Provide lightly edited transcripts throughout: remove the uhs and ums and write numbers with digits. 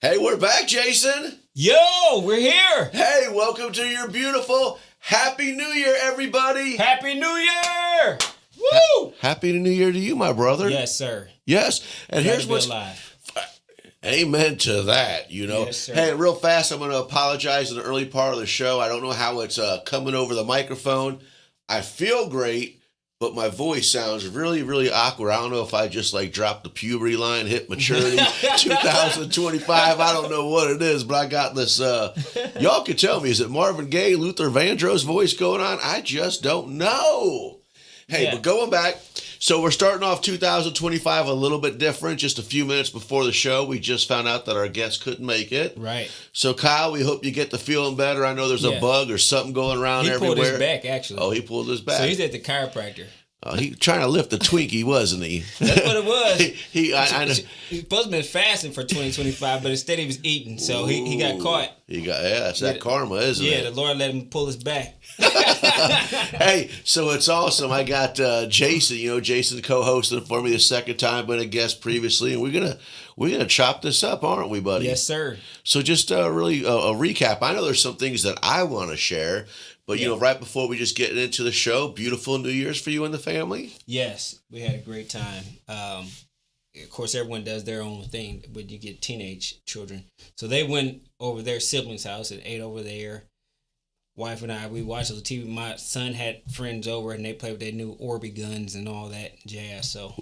Hey, we're back, Jason. Yo, we're here. Hey, welcome to your beautiful Happy New Year, everybody. Happy New Year. Woo! Happy New Year to you, my brother. Yes, sir. Yes. And Glad here's to be what's... alive. Amen to that, you know. Yes, sir. Hey, real fast, I'm going to apologize in the early part of the show. I don't know how it's coming over the microphone. I feel great, but my voice sounds really, really awkward. I don't know if I just dropped the puberty line, hit maturity 2025. I don't know what it is, but I got this. Y'all can tell me, is it Marvin Gaye, Luther Vandross voice going on? I just don't know. Hey, But going back, so we're starting off 2025 a little bit different. Just a few minutes before the show, we just found out that our guest couldn't make it. Right. So, Kyle, we hope you get to feeling better. I know there's a bug or something going around everywhere. He pulled his back, actually. Oh, he pulled his back. So he's at the chiropractor. He trying to lift the Twinkie, wasn't he? That's what it was. I know. He's supposed to be fasting for 2025, but instead he was eating, so he got caught. That's that karma, isn't it? Yeah, the Lord let him pull his back. Hey, so it's awesome. I got Jason. You know, Jason co-hosting for me the second time, been a guest previously, and we're gonna chop this up, aren't we, buddy? Yes, sir. So just really a recap. I know there's some things that I want to share. But, you know, right before we just get into the show, beautiful New Year's for you and the family? Yes, we had a great time. Of course, everyone does their own thing when you get teenage children. So they went over their siblings' house and ate over there. Wife and I, we watched the TV. My son had friends over, and they played with their new Orby guns and all that jazz. So,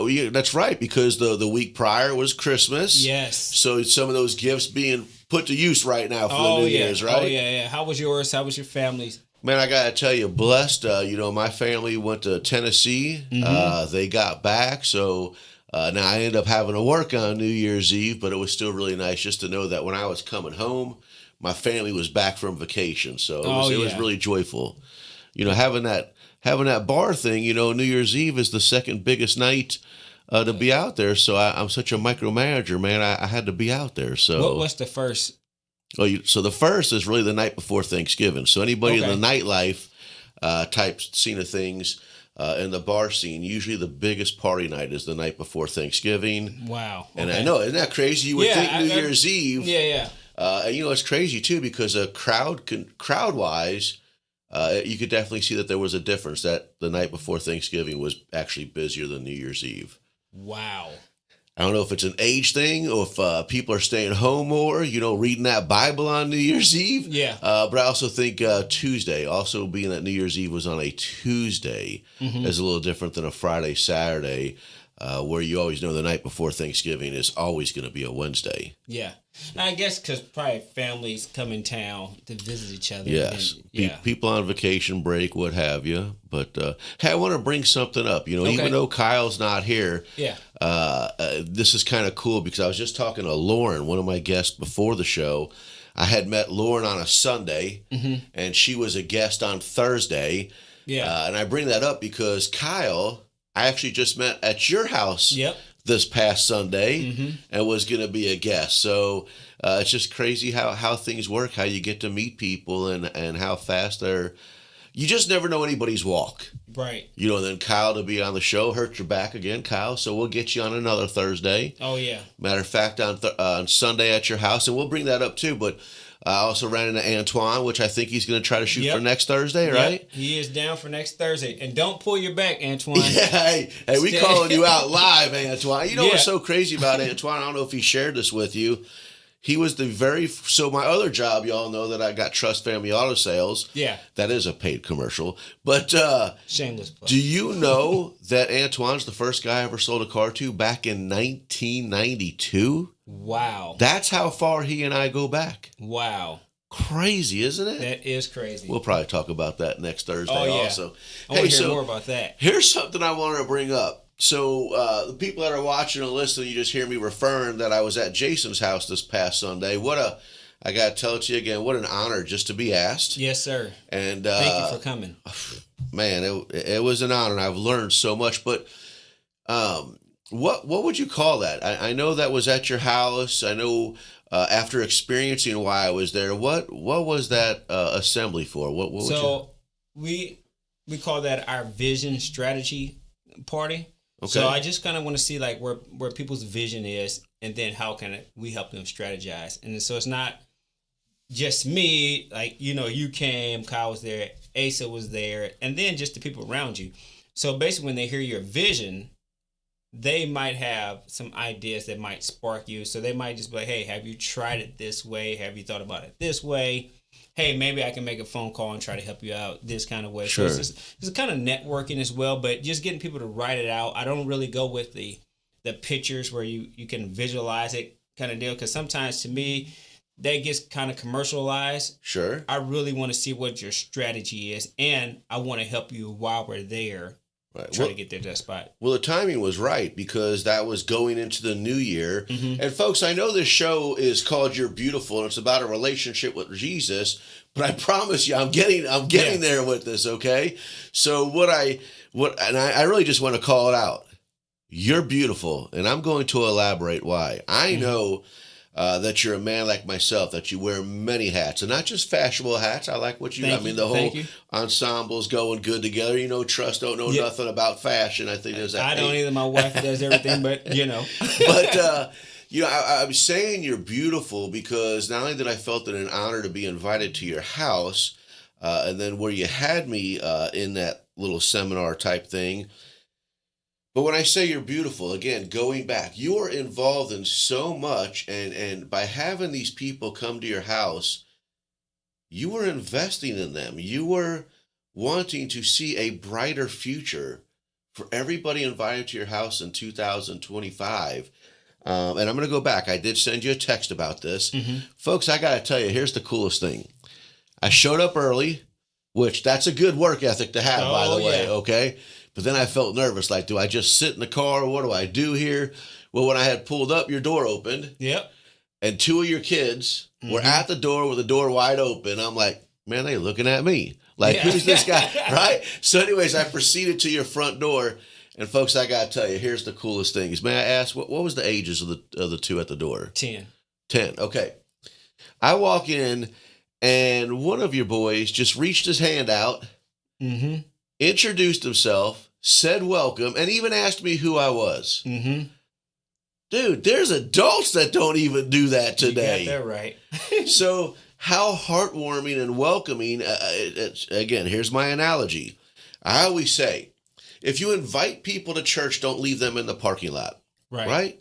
yeah, that's right, because the week prior was Christmas. Yes. So some of those gifts being put to use right now for the New Year's, right? Oh, yeah. How was yours? How was your family's? Man, I got to tell you, blessed. My family went to Tennessee. Mm-hmm. They got back. So now I ended up having to work on New Year's Eve, but it was still really nice just to know that when I was coming home, my family was back from vacation. So it was really joyful. You know, having that bar thing, you know, New Year's Eve is the second biggest night to be out there. So I'm such a micromanager, man. I had to be out there. So what's the first? So the first is really the night before Thanksgiving. So anybody in the nightlife type scene of things, in the bar scene, usually the biggest party night is the night before Thanksgiving. Wow. And I know, isn't that crazy? You would think New Year's Eve. Yeah. And it's crazy too, because crowd wise, you could definitely see that there was a difference, that the night before Thanksgiving was actually busier than New Year's Eve. Wow. I don't know if it's an age thing or if people are staying home more, you know, reading that Bible on New Year's Eve. Yeah. But I also think Tuesday, also being that New Year's Eve was on a Tuesday, is a little different than a Friday, Saturday, where you always know the night before Thanksgiving is always going to be a Wednesday. Yeah. I guess because probably families come in town to visit each other. Yes. And, people on vacation break, what have you. But, hey, I want to bring something up. You know, even though Kyle's not here, this is kind of cool because I was just talking to Lauren, one of my guests before the show. I had met Lauren on a Sunday, and she was a guest on Thursday. Yeah. And I bring that up because Kyle, I actually just met at your house this past Sunday and was going to be a guest. So it's just crazy how things work, how you get to meet people and how fast you just never know anybody's walk. Right. You know, then Kyle to be on the show, hurt your back again, Kyle. So we'll get you on another Thursday. Oh, yeah. Matter of fact, on Sunday at your house, and we'll bring that up too. But I also ran into Antoine, which I think he's going to try to shoot for next Thursday, right? He is down for next Thursday. And don't pull your back, Antoine. Yeah, hey, we calling you out live, Antoine. You know what's so crazy about Antoine? I don't know if he shared this with you. He was so my other job, y'all know that I got Trust Family Auto Sales. Yeah. That is a paid commercial. But shameless plug. Do you know that Antoine's the first guy I ever sold a car to back in 1992? Wow. That's how far he and I go back. Wow. Crazy, isn't it? That is crazy. We'll probably talk about that next Thursday also. I want to hear more about that. Here's something I wanted to bring up. So the people that are watching and listening, you just hear me referring that I was at Jason's house this past Sunday. I got to tell it to you again, what an honor just to be asked. Yes, sir. And thank you for coming. Man, it was an honor, and I've learned so much. But what would you call that? I know that was at your house. I know after experiencing why I was there, what was that assembly for? We call that our vision strategy party. Okay. So I just kind of want to see like where people's vision is, and then how can we help them strategize. And so it's not just me, like, you came, Kyle was there, Asa was there, and then just the people around you. So basically when they hear your vision, they might have some ideas that might spark you. So they might just be like, hey, have you tried it this way? Have you thought about it this way? Hey, maybe I can make a phone call and try to help you out this kind of way. Sure. So it's kind of networking as well, but just getting people to write it out. I don't really go with the pictures where you can visualize it kind of deal, because sometimes to me, that gets kind of commercialized. Sure. I really want to see what your strategy is, and I want to help you while we're there. Right. Try to get there to that spot. Well, the timing was right because that was going into the new year. Mm-hmm. And folks, I know this show is called You're Beautiful, and it's about a relationship with Jesus, but I promise you, I'm getting there with this. Okay. So I really just want to call it out. You're beautiful. And I'm going to elaborate why. I know that you're a man like myself, that you wear many hats, and not just fashionable hats. I like what I mean, the whole ensemble's going good together. Don't know nothing about fashion. I think there's that. I don't either. My wife does everything, but But, I'm saying you're beautiful because not only did I felt it an honor to be invited to your house, and then where you had me in that little seminar type thing. But when I say you're beautiful, again, going back, you are involved in so much, and by having these people come to your house, you were investing in them. You were wanting to see a brighter future for everybody invited to your house in 2025. And I'm going to go back. I did send you a text about this. Mm-hmm. Folks, I got to tell you, here's the coolest thing. I showed up early, which that's a good work ethic to have, by the way, okay? But then I felt nervous, like, do I just sit in the car? What do I do here? Well, when I had pulled up, your door opened. Yep. And two of your kids were at the door with the door wide open. I'm like, man, they looking at me. Like, who's this guy, right? So anyways, I proceeded to your front door. And folks, I got to tell you, here's the coolest thing. May I ask, what was the ages of the two at the door? 10. 10, okay. I walk in, and one of your boys just reached his hand out, introduced himself, said welcome, and even asked me who I was. Mm-hmm. Dude, there's adults that don't even do that today. You got that right. So how heartwarming and welcoming, again, here's my analogy. I always say, if you invite people to church, don't leave them in the parking lot. Right?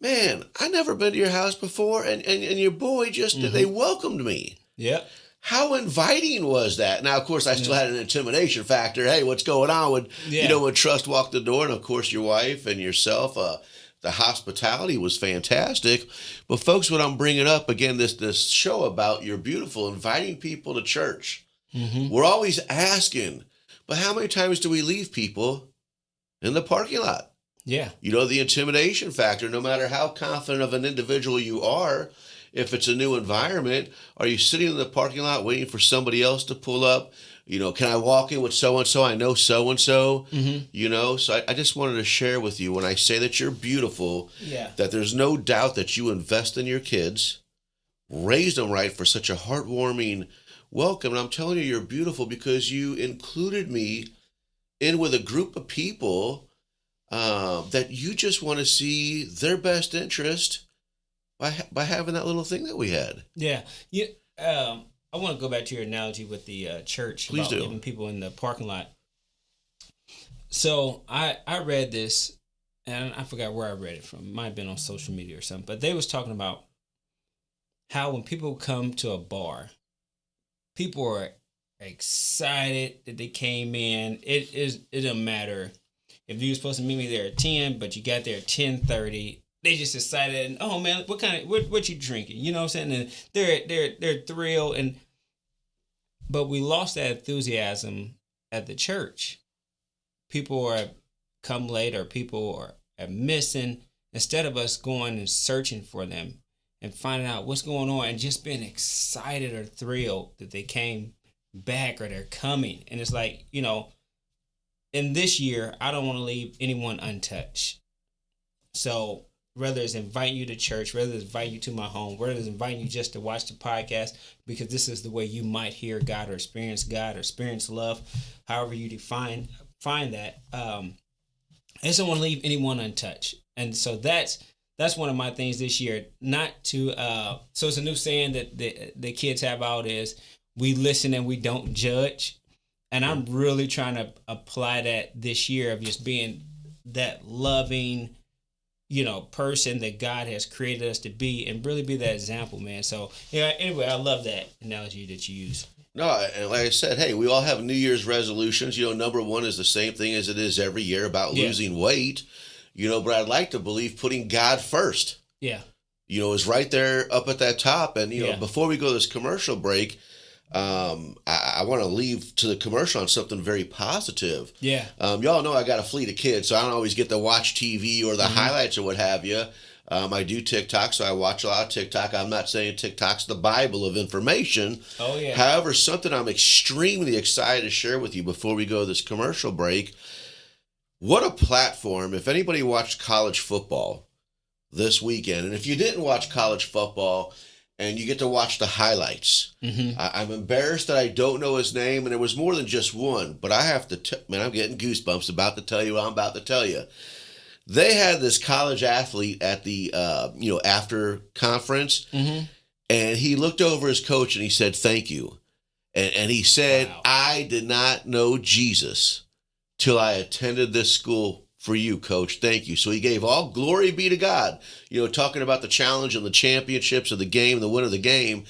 Man, I never been to your house before, and your boy just, they welcomed me. Yep. How inviting was that? Now, of course, I still had an intimidation factor. Hey, what's going on? When Trust walked the door, and of course, your wife and yourself, the hospitality was fantastic. But folks, what I'm bringing up, again, this show about You're Beautiful, inviting people to church. Mm-hmm. We're always asking, but how many times do we leave people in the parking lot? Yeah. The intimidation factor, no matter how confident of an individual you are, if it's a new environment, are you sitting in the parking lot waiting for somebody else to pull up? Can I walk in with so-and-so? I know so-and-so, So I just wanted to share with you, when I say that you're beautiful, that there's no doubt that you invest in your kids, raised them right for such a heartwarming welcome. And I'm telling you, you're beautiful because you included me in with a group of people that you just want to see their best interest by having that little thing that we had. Yeah. I want to go back to your analogy with the church. Please do. Leaving people in the parking lot. So I read this, and I forgot where I read it from. It might have been on social media or something. But they was talking about how when people come to a bar, people are excited that they came in. It doesn't matter if you were supposed to meet me there at 10, but you got there at 10:30. They just excited, and oh man, what you drinking? You know what I'm saying? And they're thrilled, but we lost that enthusiasm at the church. People are come late, or people are missing. Instead of us going and searching for them and finding out what's going on, and just being excited or thrilled that they came back or they're coming. And it's like, in this year, I don't want to leave anyone untouched. So whether it's inviting you to church, whether it's inviting you to my home, whether it's inviting you just to watch the podcast, because this is the way you might hear God or experience love, however you find that. I just don't want to leave anyone untouched. And so that's one of my things this year. Not to so it's a new saying that the kids have out is we listen and we don't judge. And I'm really trying to apply that this year of just being that loving, person that God has created us to be, and really be that example, man. So anyway, I love that analogy that you use. No, and like I said, hey, we all have New Year's resolutions. Number one is the same thing as it is every year about losing weight. But I'd like to believe putting God first. Yeah. Is right there up at that top. And, before we go to this commercial break, I want to leave to the commercial on something very positive. Yeah. Y'all know I got a fleet of kids, so I don't always get to watch TV or the highlights or what have you. I do TikTok, so I watch a lot of TikTok. I'm not saying TikTok's the Bible of information. Oh, yeah. However, something I'm extremely excited to share with you before we go to this commercial break. What a platform. If anybody watched college football this weekend, and if you didn't watch college football and you get to watch the highlights, I'm embarrassed that I don't know his name, and it was more than just one, but I have to, man, I'm getting goosebumps about to tell you what I'm about to tell you. They had this college athlete at the, after conference, and he looked over his coach and he said, thank you. And he said, wow. I did not know Jesus till I attended this school for you, coach. Thank you. So he gave all glory be to God, talking about the challenge and the championships of the game, the win of the game.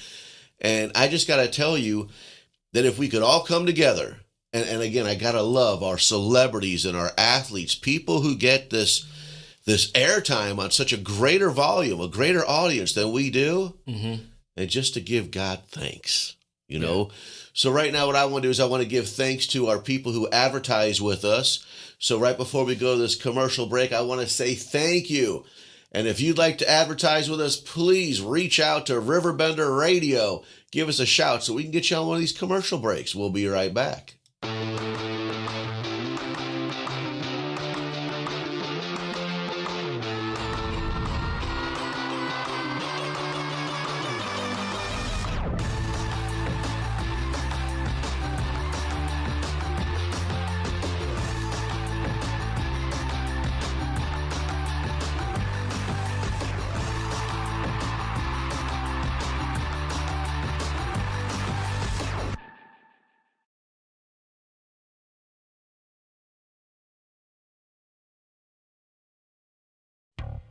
And I just got to tell you that if we could all come together, and again, I got to love our celebrities and our athletes, people who get this airtime on such a greater volume, a greater audience than we do, and just to give God thanks, know. So right now what I want to do is I want to give thanks to our people who advertise with us. So right before we go to this commercial break, I want to say thank you. And if you'd like to advertise with us, please reach out to RiverBender Radio. Give us a shout so we can get you on one of these commercial breaks. We'll be right back.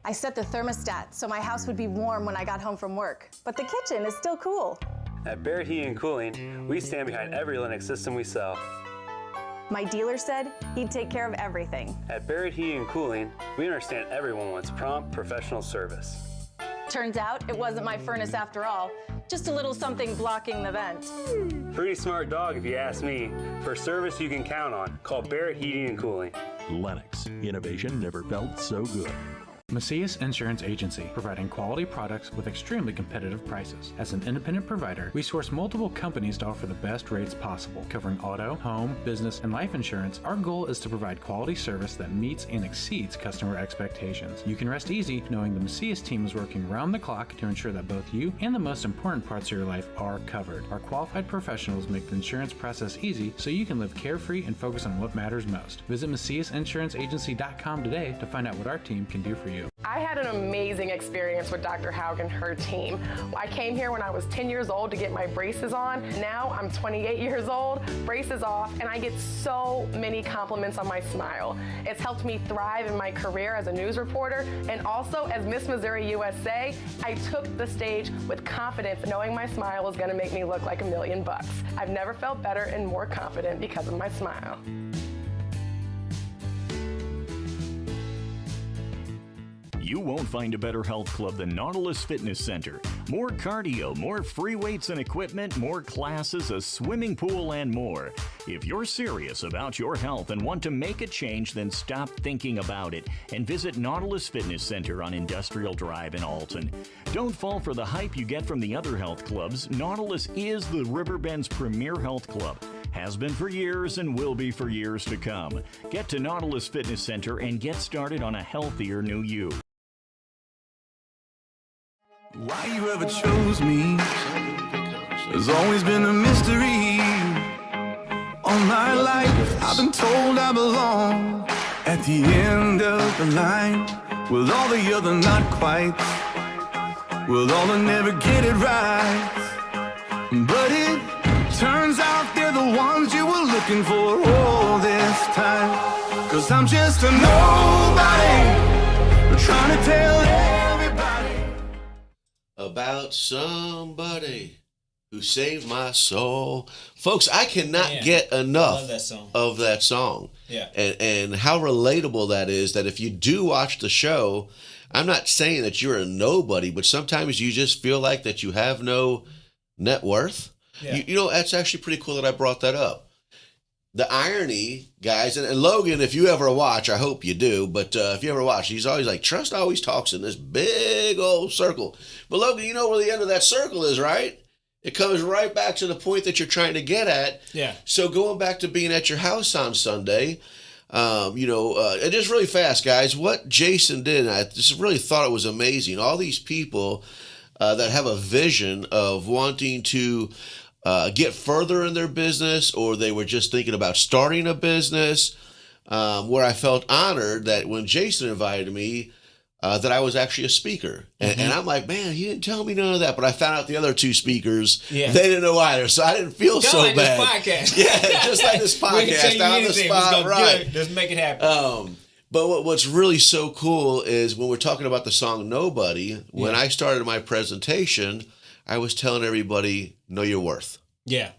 I set the thermostat so my house would be warm when I got home from work, but the kitchen is still cool. At Barrett Heating and Cooling, we stand behind every Lennox system we sell. My dealer said he'd take care of everything. At Barrett Heating and Cooling, we understand everyone wants prompt, professional service. Turns out it wasn't my furnace after all, just a little something blocking the vent. Pretty smart dog if you ask me. For service you can count on, call Barrett Heating and Cooling. Lennox, innovation never felt so good. Macias Insurance Agency, providing quality products with extremely competitive prices. As an independent provider, we source multiple companies to offer the best rates possible. Covering auto, home, business, and life insurance, our goal is to provide quality service that meets and exceeds customer expectations. You can rest easy knowing the Macias team is working round the clock to ensure that both you and the most important parts of your life are covered. Our qualified professionals make the insurance process easy so you can live carefree and focus on what matters most. Visit MaciasInsuranceAgency.com today to find out what our team can do for you. I had an amazing experience with Dr. Haug and her team. I came here when I was 10 years old to get my braces on. Now I'm 28 years old, braces off, and I get so many compliments on my smile. It's helped me thrive in my career as a news reporter, and also as Miss Missouri USA, I took the stage with confidence knowing my smile was gonna make me look like $1 million. I've never felt better and more confident because of my smile. You won't find a better health club than Nautilus Fitness Center. More cardio, more free weights and equipment, more classes, a swimming pool, and more. If you're serious about your health and want to make a change, then stop thinking about it and visit Nautilus Fitness Center on Industrial Drive in Alton. Don't fall for the hype you get from the other health clubs. Nautilus is the Riverbend's premier health club. Has been for years and will be for years to come. Get to Nautilus Fitness Center and get started on a healthier new you. Why you ever chose me has always been a mystery. All my life I've been told I belong at at the end of the line, with all the other not quite, with all the never get it right. But it turns out they're the ones you were looking for all this time. 'Cause I'm just a nobody, trying to tell everybody about somebody who saved my soul. Folks, I cannot get enough of that song. Yeah. And how relatable that is, that if you do watch the show, I'm not saying that you're a nobody, but sometimes you just feel like that you have no net worth. Yeah. You know, that's actually pretty cool that I brought that up. The irony, guys, and Logan, if you ever watch, I hope you do, but if you ever watch, he's always like, Trust always talks in this big old circle. But Logan, you know where the end of that circle is, right? It comes right back to the point that you're trying to get at. Yeah. So going back to being at your house on Sunday, and just really fast, guys, what Jason did, and I just really thought it was amazing. All these people that have a vision of wanting to get further in their business, or they were just thinking about starting a business, where I felt honored that when Jason invited me, that I was actually a speaker. And I'm like, man, he didn't tell me none of that. But I found out the other two speakers, they didn't know either. So I didn't feel so like bad. This podcast. Yeah, just like this podcast. On the spot, right. Let's make it happen. But what's really so cool is when we're talking about the song Nobody, when I started my presentation, I was telling everybody, know your worth. Yeah.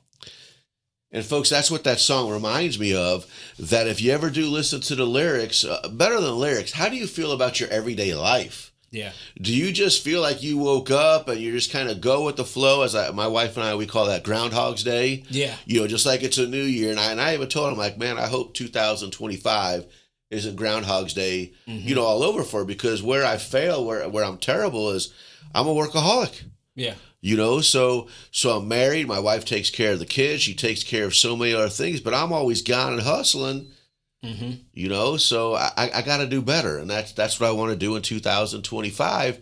And folks, that's what that song reminds me of, that if you ever do listen to the lyrics, better than the lyrics, how do you feel about your everyday life? Yeah. Do you just feel like you woke up and you just kind of go with the flow? My wife and I, we call that Groundhog's Day. Yeah. You know, just like it's a new year. And I even told him, like, man, I hope 2025 isn't Groundhog's Day, all over for, because where I fail, where I'm terrible is I'm a workaholic. Yeah. So I'm married. My wife takes care of the kids. She takes care of so many other things, but I'm always gone and hustling. So I got to do better, and that's what I want to do in 2025.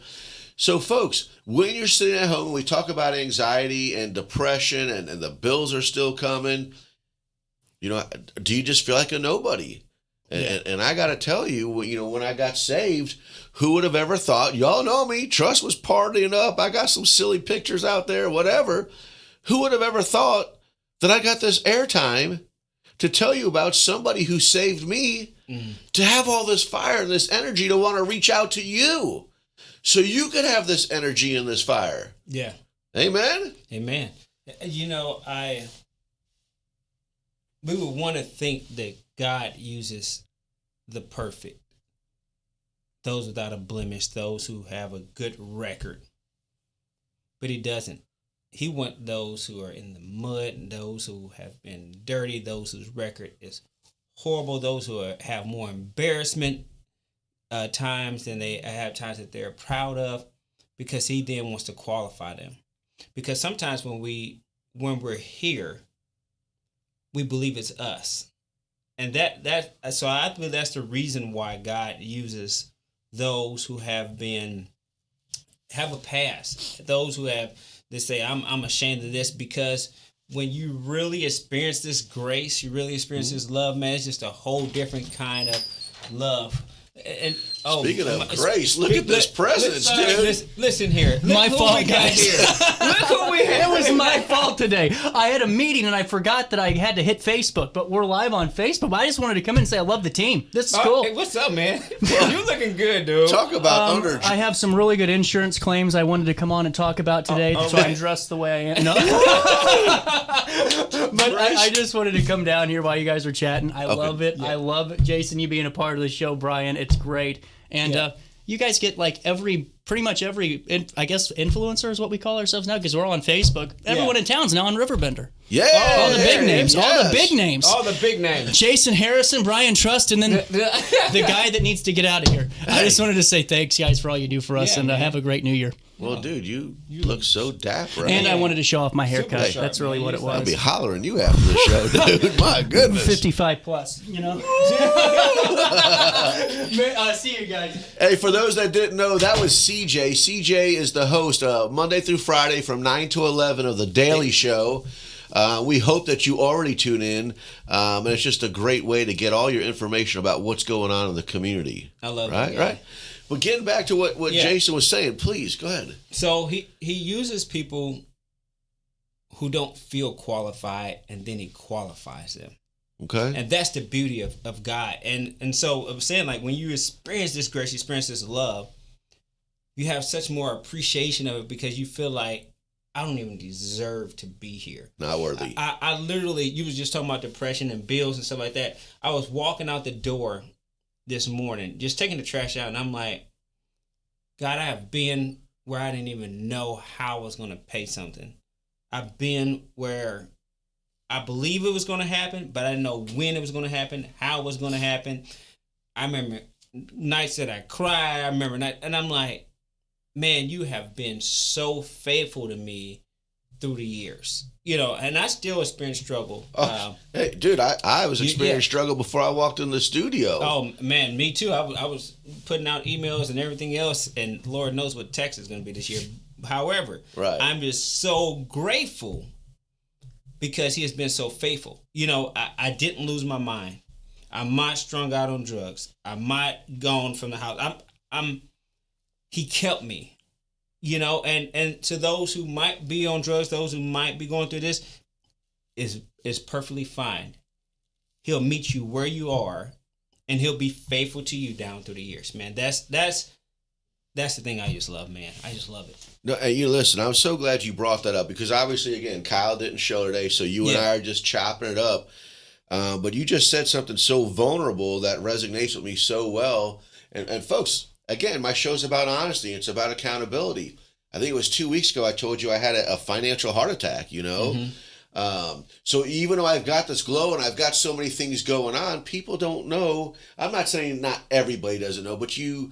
So, folks, when you're sitting at home, we talk about anxiety and depression, and the bills are still coming. Do you just feel like a nobody? And I got to tell you, when I got saved, who would have ever thought? Y'all know me. Trust was partying up. I got some silly pictures out there, whatever. Who would have ever thought that I got this airtime to tell you about somebody who saved me, to have all this fire and this energy to want to reach out to you so you could have this energy and this fire? Yeah. Amen? Amen. We would want to think that God uses the perfect, those without a blemish, those who have a good record. But he doesn't. He wants those who are in the mud, and those who have been dirty, those whose record is horrible, those who have more embarrassment times than they have times that they're proud of, because he then wants to qualify them. Because sometimes when we're here, we believe it's us. And so I believe that's the reason why God uses those who have a past, those who they say, I'm ashamed of this, because when you really experience this grace, you really experience this love, man, it's just a whole different kind of love. And speaking of grace, look at this presence, dude. Listen here. My fault, guys. Look who we have. It was my fault today. I had a meeting and I forgot that I had to hit Facebook, but we're live on Facebook. I just wanted to come in and say I love the team. This is cool. Hey, what's up, man? You looking good, dude. Talk about I have some really good insurance claims I wanted to come on and talk about today. That's why I'm dressed the way I am. No. But I just wanted to come down here while you guys are chatting. I love it. Yeah. I love Jason, you being a part of the show, Brian. It's great. And you guys get like pretty much every, I guess, influencer is what we call ourselves now, because we're all on Facebook. Everyone in town's now on RiverBender. Yeah. All the big names. Yes. All the big names. All the big names. Jason Harrison, Brian Trust, and then the guy that needs to get out of here. I just wanted to say thanks, guys, for all you do for us, and have a great new year. Well, dude, you look so dapper. And I wanted to show off my haircut. That's really what it was. I'll be hollering you after the show, dude. My goodness. 55 plus, See you guys. Hey, for those that didn't know, that was CJ. CJ is the host Monday through Friday from 9 to 11 of The Daily Show. We hope that you already tune in, and it's just a great way to get all your information about what's going on in the community. I love it. Right. But getting back to what Jason was saying, please go ahead. So he uses people who don't feel qualified, and then he qualifies them. Okay. And that's the beauty of God. And so I'm saying, like, when you experience this grace, you experience this love, you have such more appreciation of it because you feel like, I don't even deserve to be here. Not worthy. I literally, you was just talking about depression and bills and stuff like that. I was walking out the door this morning, just taking the trash out, and I'm like, God, I have been where I didn't even know how I was going to pay something. I've been where I believe it was going to happen, but I didn't know when it was going to happen, how it was going to happen. I remember nights that I cried. I remember nights, and I'm like, man, you have been so faithful to me through the years, and I still experience struggle. Hey, dude, I was experiencing struggle before I walked in the studio. Oh, man, me too. I was putting out emails and everything else, and Lord knows what Texas is going to be this year. However, I'm just so grateful because he has been so faithful. I didn't lose my mind. I'm not strung out on drugs. I'm not gone from the house. He kept me, and to those who might be on drugs, those who might be going through this, is perfectly fine. He'll meet you where you are, and he'll be faithful to you down through the years, man. That's the thing I just love, man. I just love it. No, and listen, I'm so glad you brought that up because obviously, again, Kyle didn't show today, so you and I are just chopping it up. But you just said something so vulnerable that resonates with me so well. And folks, again, my show's about honesty. It's about accountability. I think it was 2 weeks ago I told you I had a financial heart attack, Mm-hmm. So even though I've got this glow and I've got so many things going on, people don't know. I'm not saying not everybody doesn't know, but you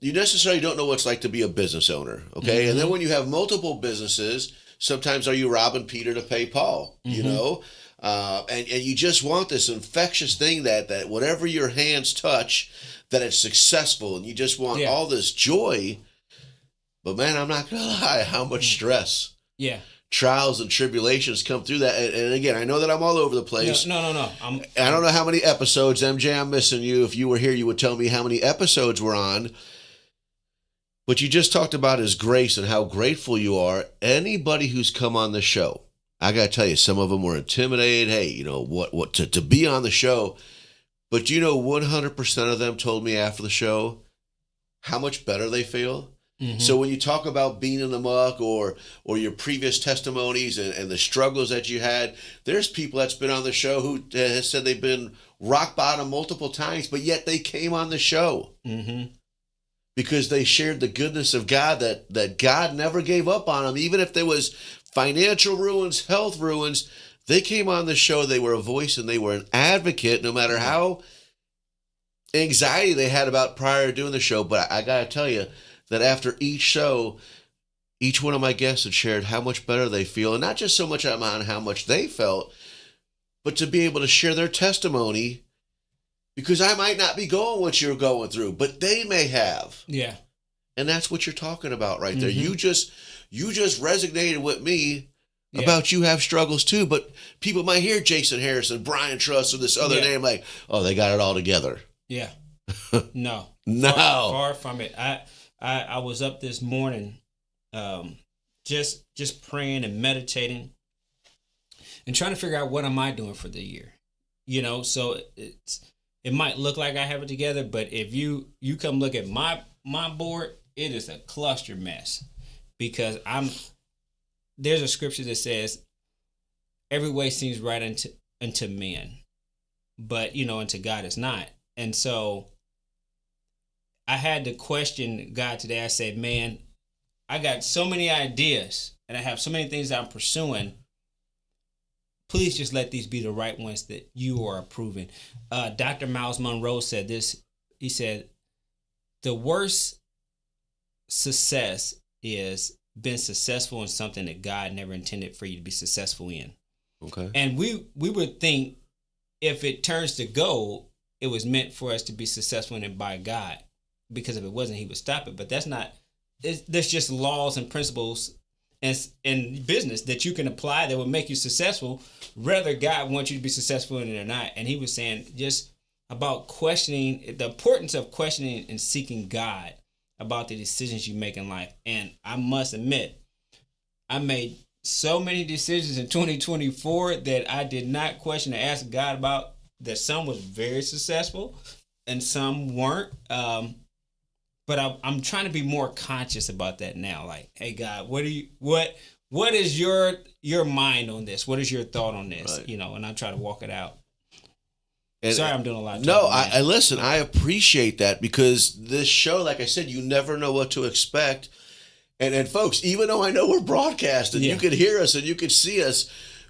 necessarily don't know what it's like to be a business owner, okay? Mm-hmm. And then when you have multiple businesses, sometimes are you robbing Peter to pay Paul, Mm-hmm. And you just want this infectious thing that whatever your hands touch, that it's successful, and you just want all this joy. But man, I'm not gonna lie, how much stress, trials and tribulations come through that. And again, I know that I'm all over the place. No. I don't know how many episodes, MJ. I'm missing you. If you were here, you would tell me how many episodes we're on. But you just talked about his grace and how grateful you are. Anybody who's come on the show, I gotta tell you, some of them were intimidated. Hey, what to be on the show. But 100% of them told me after the show how much better they feel. Mm-hmm. So when you talk about being in the muck or your previous testimonies and the struggles that you had, there's people that's been on the show who has said they've been rock bottom multiple times, but yet they came on the show because they shared the goodness of God, that God never gave up on them. Even if there was financial ruins, health ruins, they came on the show, they were a voice and they were an advocate no matter how anxiety they had about prior to doing the show. But I got to tell you that after each show, each one of my guests had shared how much better they feel. And not just so much on how much they felt, but to be able to share their testimony, because I might not be going what you're going through, but they may have. Yeah. And that's what you're talking about right there. You just resonated with me about you have struggles too, but people might hear Jason Harrison, Brian Truss, or this other name like, oh, they got it all together. Yeah. No. No. Far from it. I was up this morning just praying and meditating and trying to figure out what am I doing for the year. So it might look like I have it together, but if you come look at my board, it is a cluster mess because there's a scripture that says every way seems right unto men, but unto God is not. And so I had to question God today. I said, man, I got so many ideas and I have so many things that I'm pursuing. Please just let these be the right ones that you are approving. Dr. Miles Monroe said this. He said, the worst success is being successful in something that God never intended for you to be successful in. Okay. And we would think if it turns to gold, it was meant for us to be successful in it by God. Because if it wasn't, he would stop it. But that's not, there's just laws and principles in business that you can apply that will make you successful, whether God wants you to be successful in it or not. And he was saying just about questioning, the importance of questioning and seeking God about the decisions you make in life. And I must admit, I made so many decisions in 2024 that I did not question or ask God about, that some was very successful and some weren't. But I'm trying to be more conscious about that now. Like, hey God, what is your mind on this? What is your thought on this? Right. And I try to walk it out. And, sorry, I'm doing a lot of no, talking, I listen, I appreciate that, because this show, like I said, you never know what to expect. And folks, even though I know we're broadcasting, you can hear us and you can see us,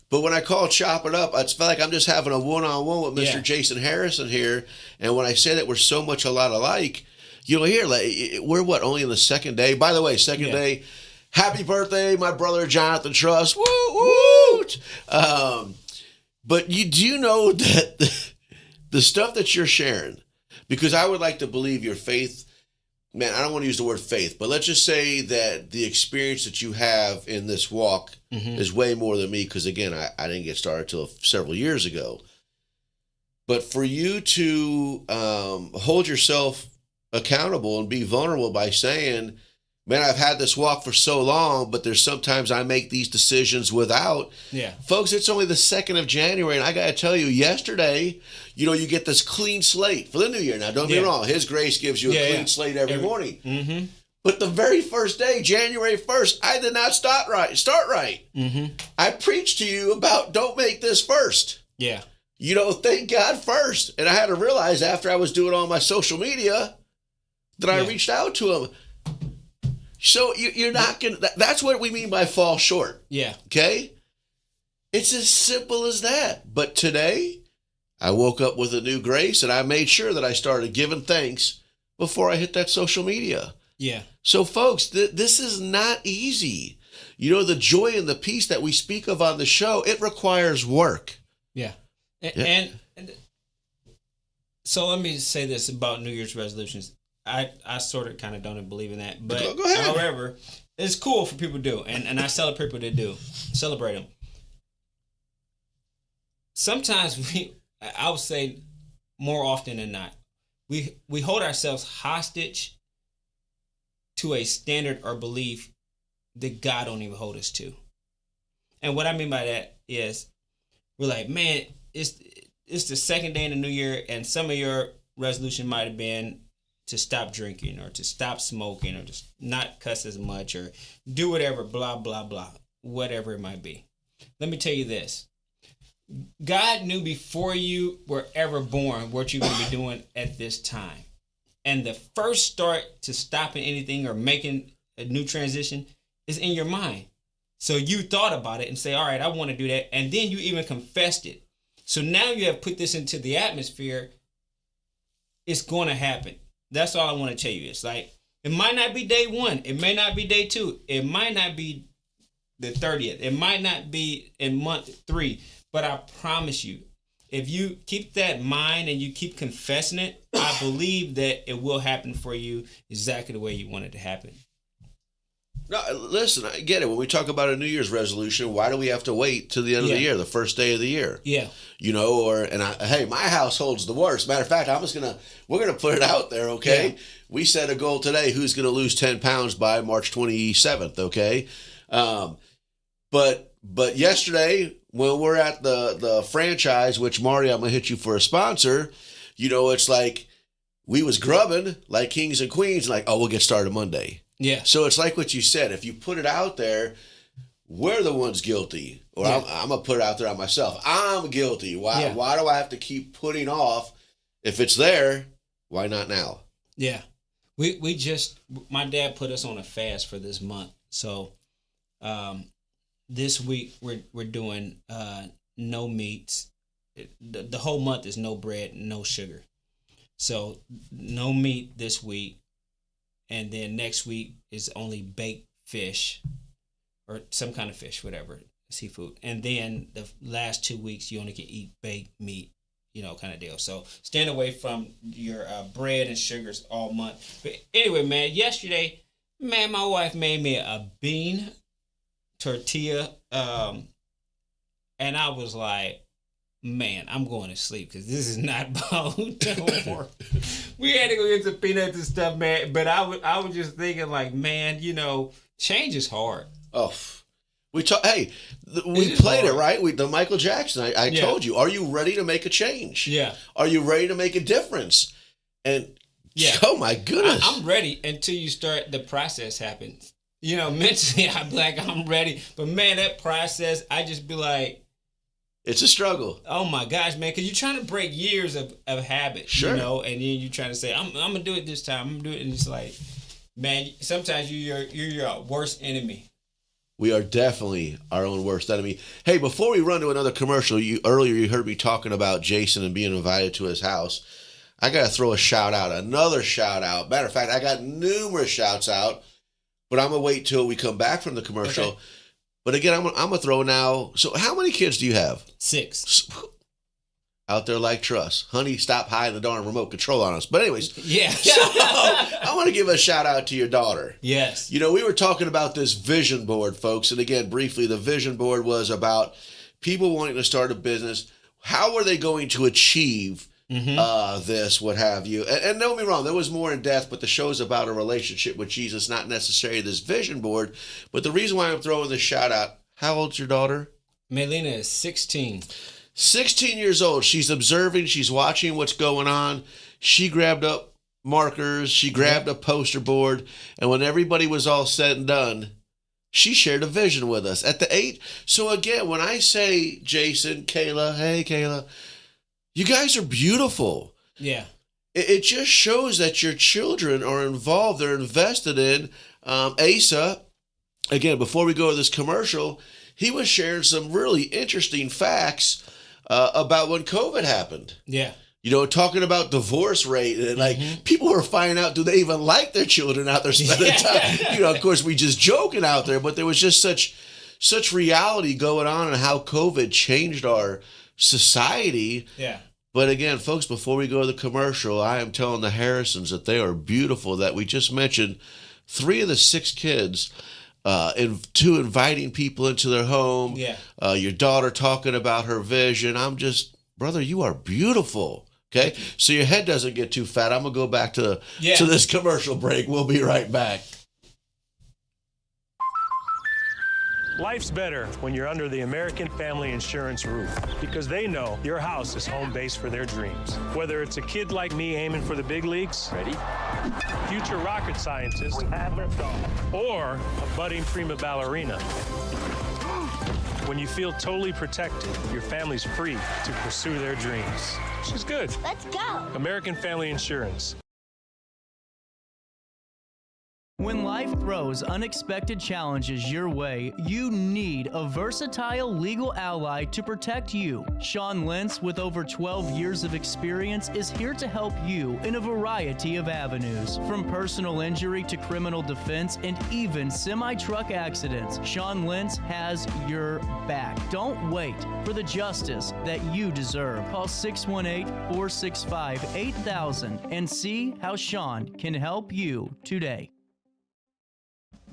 but when I call Chop It Up, it's like I'm just having a one-on-one with Mr. Jason Harrison here. And when I say that we're so much a lot alike, here, like, we're only in the second day. By the way, second day, happy birthday, my brother Jonathan Truss. Woo, woo! But you do know that the stuff that you're sharing, because I would like to believe your faith, man, I don't want to use the word faith, but let's just say that the experience that you have in this walk is way more than me, because, again, I didn't get started till several years ago. But for you to hold yourself accountable and be vulnerable by saying, man, I've had this walk for so long, but there's sometimes I make these decisions without. Yeah. Folks, it's only the 2nd of January, and I got to tell you, yesterday, you get this clean slate for the new year. Now, don't get me wrong. His grace gives you a clean slate every morning. Mm-hmm. But the very first day, January 1st, I did not start right. Mm-hmm. I preached to you about don't make this first. Yeah. Thank God first. And I had to realize after I was doing all my social media that I reached out to him. So you're not going to, that's what we mean by fall short. Yeah. Okay? It's as simple as that. But today, I woke up with a new grace, and I made sure that I started giving thanks before I hit that social media. Yeah. So folks, this is not easy. The joy and the peace that we speak of on the show, it requires work. Yeah. And so let me say this about New Year's resolutions. I sort of kind of don't believe in that, but go ahead. However, it's cool for people to do, and I celebrate people that do. Celebrate them. Sometimes I would say more often than not, we hold ourselves hostage to a standard or belief that God don't even hold us to. And what I mean by that is, we're like, man, it's the second day in the new year, and some of your resolution might have been to stop drinking or to stop smoking or just not cuss as much or do whatever, blah, blah, blah, whatever it might be. Let me tell you this. God knew before you were ever born what you're going to be doing at this time. And the first start to stopping anything or making a new transition is in your mind. So you thought about it and say, all right, I want to do that. And then you even confessed it. So now you have put this into the atmosphere. It's going to happen. That's all I want to tell you. It's like, it might not be day 1. It may not be day 2. It might not be the 30th. It might not be in month 3. But I promise you, if you keep that in mind and you keep confessing it, I believe that it will happen for you exactly the way you want it to happen. No, listen, I get it. When we talk about a New Year's resolution, why do we have to wait till the end of the year, the first day of the year? Yeah. Hey, my household's the worst. Matter of fact, we're gonna put it out there, okay? Yeah. We set a goal today, who's gonna lose 10 pounds by March 27th, okay? But yesterday, when we're at the franchise, which Marty, I'm gonna hit you for a sponsor, it's like we was grubbing like kings and queens, like, oh, we'll get started Monday. Yeah. So it's like what you said. If you put it out there, we're the ones guilty. Or I'm going to put it out there on myself. I'm guilty. Why do I have to keep putting off? If it's there, why not now? Yeah. My dad put us on a fast for this month. So this week we're doing no meats. The whole month is no bread, no sugar. So no meat this week. And then next week is only baked fish or some kind of fish, whatever, seafood. And then the last 2 weeks, you only can eat baked meat, kind of deal. So stand away from your bread and sugars all month. But anyway, man, yesterday, my wife made me a bean tortilla. And I was like, man, I'm going to sleep because this is not bone no more. We had to go get some peanuts and stuff, man. But I was just thinking, like, man, you know, change is hard. Oh, we played it, right? The Michael Jackson. I told you, are you ready to make a change? Yeah. Are you ready to make a difference? And oh my goodness, I'm ready until you start the process happens. You know, mentally, I'm ready. But man, that process, I just be like, it's a struggle. Oh my gosh, man! Because you're trying to break years of habit, sure. You know, and then you're trying to say, "I'm gonna do it this time. I'm gonna do it," and it's like, man, sometimes you're your worst enemy. We are definitely our own worst enemy. Hey, before we run to another commercial, earlier you heard me talking about Jason and being invited to his house. I got to throw another shout out. Matter of fact, I got numerous shouts out, but I'm gonna wait till we come back from the commercial. Okay. But again, I'm gonna throw now. So how many kids do you have? 6. Out there like Truss. Honey, stop hiding the darn remote control on us. But anyways. Yeah. So I want to give a shout out to your daughter. Yes. You know, we were talking about this vision board, folks. And again, briefly, the vision board was about people wanting to start a business. How are they going to achieve this, what have you? And don't get me wrong, there was more in depth, but the show's about a relationship with Jesus, not necessarily this vision board. But the reason why I'm throwing this shout out, how old's your daughter? Melina is 16. 16 years old. She's observing, she's watching what's going on. She grabbed up markers, she grabbed a poster board, and when everybody was all said and done, she shared a vision with us at the 8. So again, when I say Jason, Kayla, hey Kayla, you guys are beautiful. Yeah. It just shows that your children are involved. They're invested in. Asa, again, before we go to this commercial, he was sharing some really interesting facts about when COVID happened. Yeah. You know, talking about divorce rate and like people were finding out, do they even like their children out there spending time? You know, of course, we just joking out there, but there was just such reality going on and how COVID changed our society. Yeah. But again, folks, before we go to the commercial, I am telling the Harrisons that they are beautiful, that we just mentioned 3 of the 6 kids, inviting people into their home. Yeah. Your daughter talking about her vision. I'm just, brother, you are beautiful. Okay. So your head doesn't get too fat. I'm going to go back to this commercial break. We'll be right back. Life's better when you're under the American Family Insurance roof because they know your house is home base for their dreams. Whether it's a kid like me aiming for the big leagues, ready? Future rocket scientist, or a budding prima ballerina. When you feel totally protected, your family's free to pursue their dreams. She's good. Let's go. American Family Insurance. When life throws unexpected challenges your way, you need a versatile legal ally to protect you. Sean Lentz, with over 12 years of experience, is here to help you in a variety of avenues. From personal injury to criminal defense and even semi-truck accidents, Sean Lentz has your back. Don't wait for the justice that you deserve. Call 618-465-8000 and see how Sean can help you today.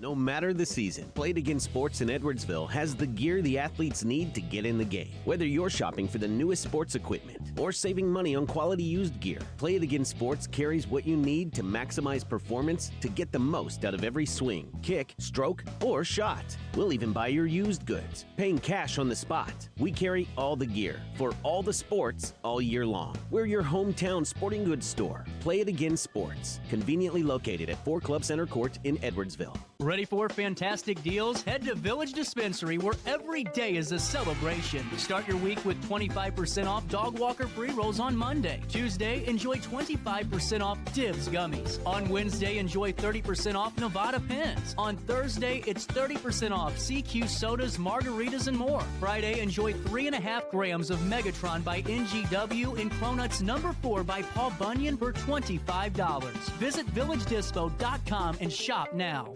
No matter the season, Play It Again Sports in Edwardsville has the gear the athletes need to get in the game. Whether you're shopping for the newest sports equipment or saving money on quality used gear, Play It Again Sports carries what you need to maximize performance to get the most out of every swing, kick, stroke, or shot. We'll even buy your used goods, paying cash on the spot. We carry all the gear for all the sports all year long. We're your hometown sporting goods store. Play It Again Sports, conveniently located at 4 Club Center Court in Edwardsville. Ready for fantastic deals? Head to Village Dispensary, where every day is a celebration. Start your week with 25% off Dog Walker pre-rolls on Monday. Tuesday, enjoy 25% off Dibs gummies. On Wednesday, enjoy 30% off Nevada pens. On Thursday, it's 30% off CQ sodas, margaritas, and more. Friday, enjoy 3.5 grams of Megatron by NGW and Cronuts number 4 by Paul Bunyan for $25. Visit VillageDispo.com and shop now.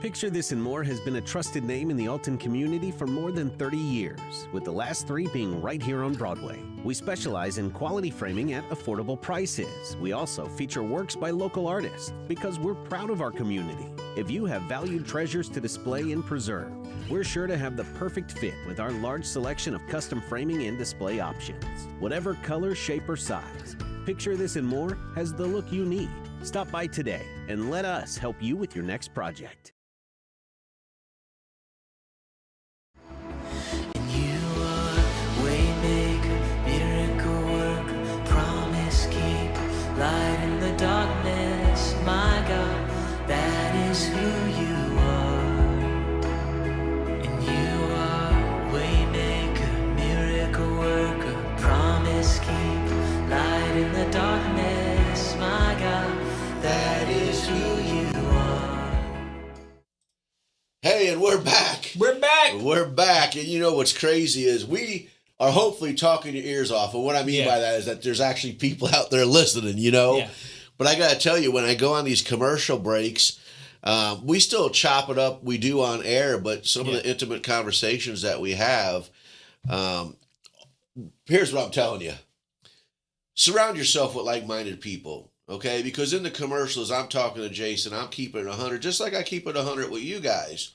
Picture This and More has been a trusted name in the Alton community for more than 30 years, with the last 3 being right here on Broadway. We specialize in quality framing at affordable prices. We also feature works by local artists because we're proud of our community. If you have valued treasures to display and preserve, we're sure to have the perfect fit with our large selection of custom framing and display options. Whatever color, shape, or size, Picture This and More has the look you need. Stop by today and let us help you with your next project. Light in the darkness, my God, that is who you are. And you are waymaker, miracle worker, promise keep. Light in the darkness, my God, that is who you are. Hey, and we're back. We're back. And you know what's crazy is we are hopefully talking your ears off. And what I mean by that is that there's actually people out there listening, you know? Yeah. But I got to tell you, when I go on these commercial breaks, we still chop it up. We do on air, but some of the intimate conversations that we have, here's what I'm telling you. Surround yourself with like-minded people, okay? Because in the commercials, I'm talking to Jason, I'm keeping it 100, just like I keep it 100 with you guys.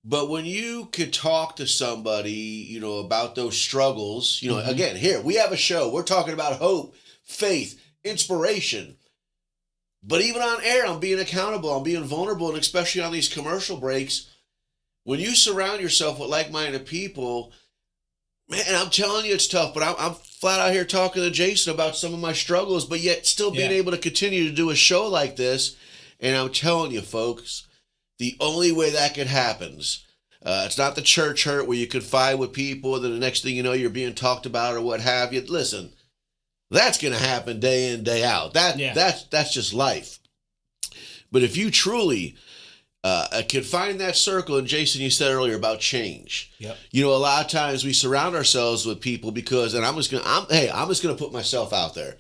But when you could talk to somebody, you know, about those struggles, you know, again, here, we have a show. We're talking about hope, faith, inspiration. But even on air, I'm being accountable. I'm being vulnerable. And especially on these commercial breaks, when you surround yourself with like-minded people, man, I'm telling you it's tough. But I'm flat out here talking to Jason about some of my struggles, but yet still being able to continue to do a show like this. And I'm telling you, folks, the only way that could happen, it's not the church hurt where you could fight with people, then the next thing you know, you're being talked about or what have you. Listen, that's going to happen day in, day out. That's just life. But if you truly can find that circle, and Jason, you said earlier about change. Yep. You know, a lot of times we surround ourselves with people because, and I'm just gonna put myself out there.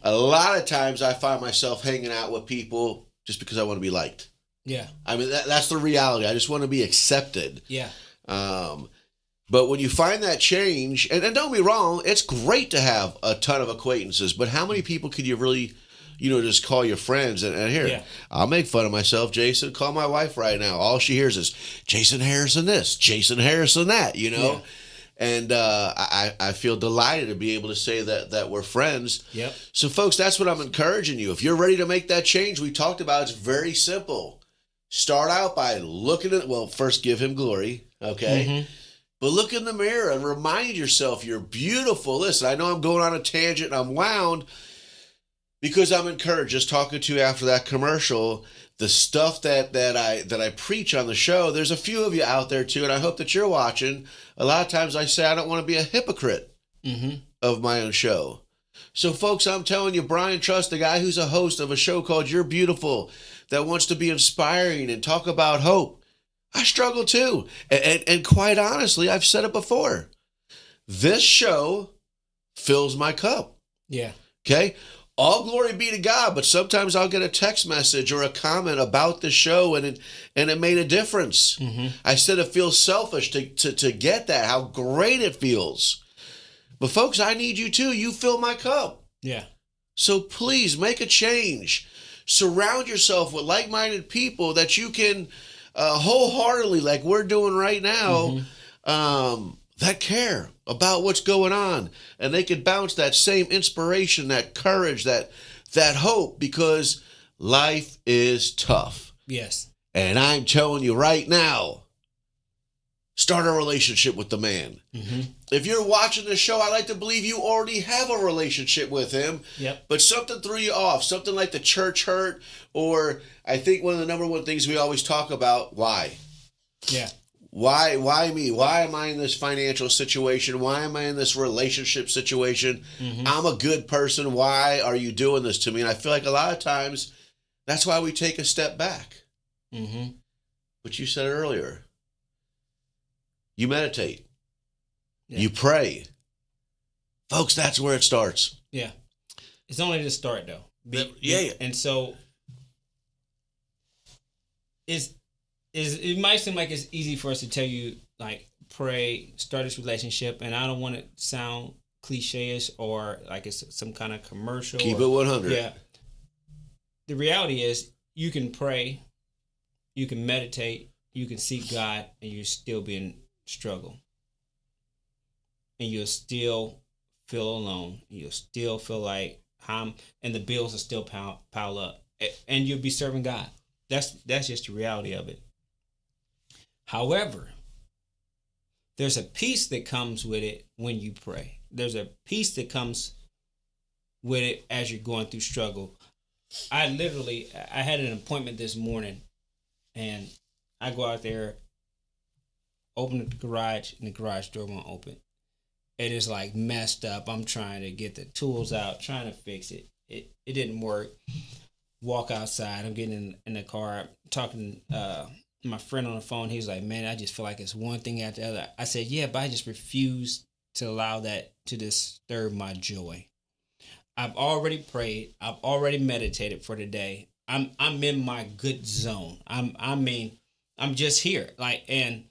A lot of times I find myself hanging out with people just because I want to be liked. Yeah. I mean, that's the reality. I just want to be accepted. Yeah. But when you find that change, and don't be wrong, it's great to have a ton of acquaintances, but how many people could you really, you know, just call your friends? And here, I'll make fun of myself, Jason. Call my wife right now. All she hears is, Jason Harrison this, Jason Harrison that, you know? Yeah. And I feel delighted to be able to say that we're friends. Yep. So, folks, that's what I'm encouraging you. If you're ready to make that change, we talked about it's very simple. Start out by looking at, well, first give him glory, okay? But look in the mirror and remind yourself you're beautiful. Listen, I know I'm going on a tangent and I'm wound because I'm encouraged. Just talking to you after that commercial, the stuff that I preach on the show, there's a few of you out there too, and I hope that you're watching. A lot of times I say I don't want to be a hypocrite of my own show. So, folks, I'm telling you, Brian Trust, the guy who's a host of a show called You're Beautiful, that wants to be inspiring and talk about hope, I struggle too. And quite honestly, I've said it before. This show fills my cup. Yeah. Okay? All glory be to God, but sometimes I'll get a text message or a comment about the show and it made a difference. I said it feels selfish to get that, how great it feels. But folks, I need you too. You fill my cup. Yeah. So please make a change. Surround yourself with like-minded people that you can wholeheartedly, like we're doing right now, that care about what's going on. And they could bounce that same inspiration, that courage, that hope, because life is tough. Yes. And I'm telling you right now, start a relationship with the man. If you're watching the show, I like to believe you already have a relationship with him. Yep. But something threw you off, something like the church hurt, or I think one of the number one things we always talk about, why? Yeah. Why me? Why am I in this financial situation? Why am I in this relationship situation? I'm a good person. Why are you doing this to me? And I feel like a lot of times that's why we take a step back. But you said it earlier. You meditate. Yeah. You pray. Folks, that's where it starts. Yeah. It's only the start, though. Yeah. And so it might seem like it's easy for us to tell you, like, pray, start this relationship, and I don't want to sound cliche-ish or like it's some kind of commercial. Keep it 100. Yeah. The reality is you can pray, you can meditate, you can seek God, and you'll still be in struggle. And you'll still feel alone. You'll still feel like and the bills will still pile up. And you'll be serving God. That's just the reality of it. However, there's a peace that comes with it when you pray. There's a peace that comes with it as you're going through struggle. I had an appointment this morning, and I go out there, open the garage, and the garage door won't open. It is like messed up. I'm trying to get the tools out, trying to fix it. It didn't work. Walk outside. I'm getting in the car, talking to my friend on the phone. He's like, man, I just feel like it's one thing after the other. I said, yeah, but I just refuse to allow that to disturb my joy. I've already prayed. I've already meditated for the day. I'm in my good zone. I'm just here. And